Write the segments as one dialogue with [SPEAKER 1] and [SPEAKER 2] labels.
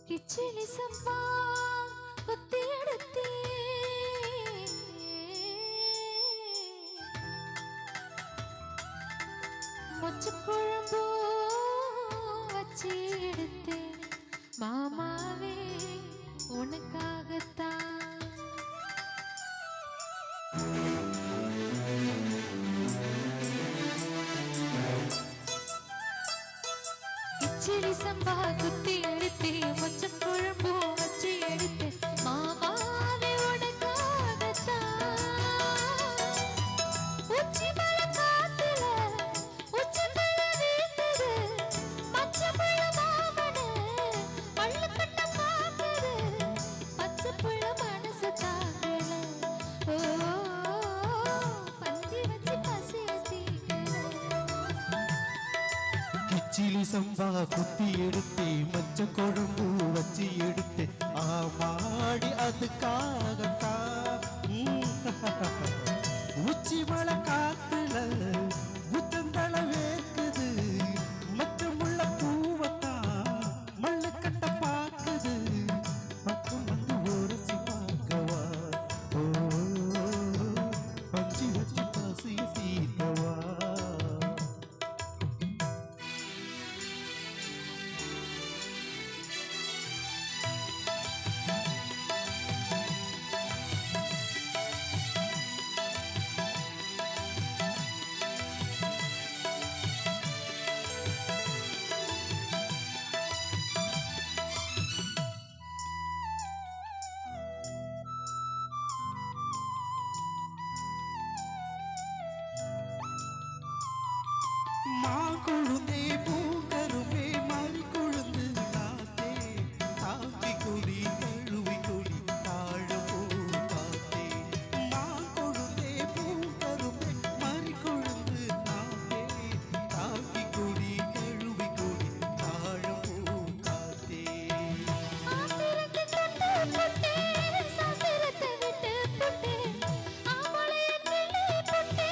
[SPEAKER 1] கிச்சிலி சம்பா குத்தி எடுத்தே மொச்ச குழம்பு வச்சு எடுத்தேன் மாமாவே உனக்காகத்தான். கிச்சிலி சம்பா குத்தி எடுத்தே மொச்ச குழம்பு வச்சு எடுத்தே மாமாவே உனக்காகத்தான். உச்சி மலை காத்துல உச்சந்தல வீசுது பச்சைப்புள்ள மாமன பள்ளுக்கட்ட பாக்குது பச்சைப்புள்ள மனசு தாக்கல. ஓ பந்தி வச்சு பசிய தீக்கல.
[SPEAKER 2] கிச்சிலி சம்பா குத்தி எடுத்தே மச்ச குழம்பு வச்சு எடுத்தே ஆமாடி அதுக்காகத்தான். உச்சி மலை காத்துல உச்சந்தள வேக்குது மச்சமுள்ள பூவத்தான் மல்லு கட்ட பாக்குது பக்கம் வந்து உரசி பார்க்கவா. ஓ பஞ்சி வச்சு பசி தீர்க்கவா. மாங்குழுந்தே பூங்கருமே மறி கொழுந்து நாத்தே தாக்கி கொடி தழுவி கொடி தாழ போ காத்தே. மாங்குழுந்தே பூங்கருமே மறி கொழுந்து நாத்தே தாக்கி கொடி தழுவி கொடி தாழ போ காத்தே.
[SPEAKER 1] ஆத்திரத்தை தொட்டு புட்டே சாத்திரத்தை விட்டு புட்டே ஆமளைய கிள்ளி புட்டே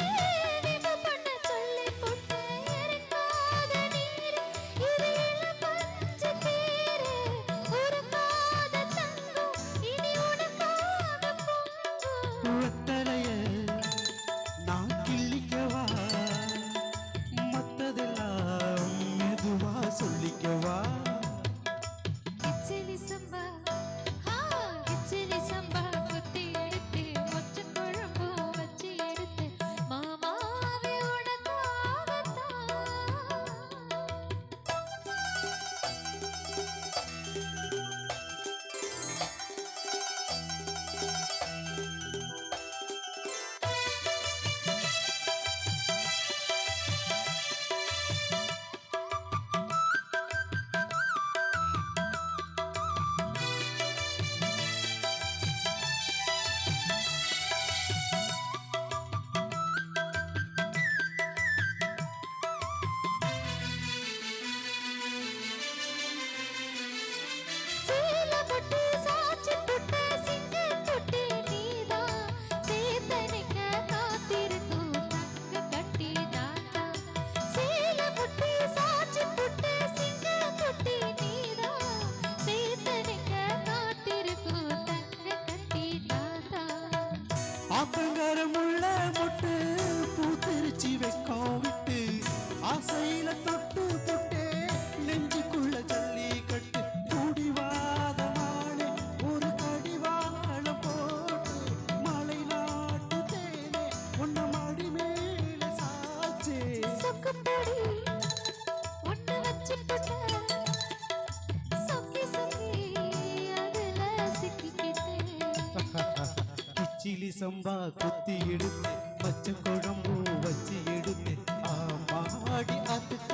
[SPEAKER 1] விம பண்ண சொல்லி புட்டே. இறங்காத நீர் இது இளம் பஞ்சு தேரு உறங்காத தங்கம் இனி உனக்காக பொங்கும்.
[SPEAKER 2] ஒத்தலைய நான் கிள்ளிக்கவா மத்ததெல்லாம் மெதுவா சொல்லிக்கவா.
[SPEAKER 1] கிச்சிலி சம்பா கிச்சிலி சம்பா குத்தி எடுத்தே மொச்ச குழம்பு வச்சு எடுத்தே மாமாவே உனக்காகத்தான். சீல புட்டு சாச்சி புட்டு சிங்க புட்டு நீதான் சேத்தனிக்க காத்திருக்கும் தங்க கட்டி தாத்தா. சீல புட்டு சாச்சி புட்டு சிங்க புட்டு நீதான் சேத்தனிக்க காத்திருக்கும் தங்க கட்டி தாத்தா.
[SPEAKER 2] ஆத்தங்கரமுள்ள மொட்டு பூத்திருச்சி வெக்கம் விட்டு ஆசையில தொட்டு தொட்டே நெஞ்சுக்குள்ள ஜல்லி கட்டு குடிவாத நாளே ஒரு கடிவாளம் போட்டு மலை நாட்டு தேனே உன்ன மடி மேல சாச்சே.
[SPEAKER 1] சொக்குப்பொடி ஒண்ணு வச்சு புட்ட சொக்கி சொக்கி அதுல சிக்கிக்கிட்டேன்.
[SPEAKER 2] கிச்சிலி சம்பா குத்தி எடுத்து பச்சை குழம்பு வச்சு எடுத்து ஆமாடி அதுக்கு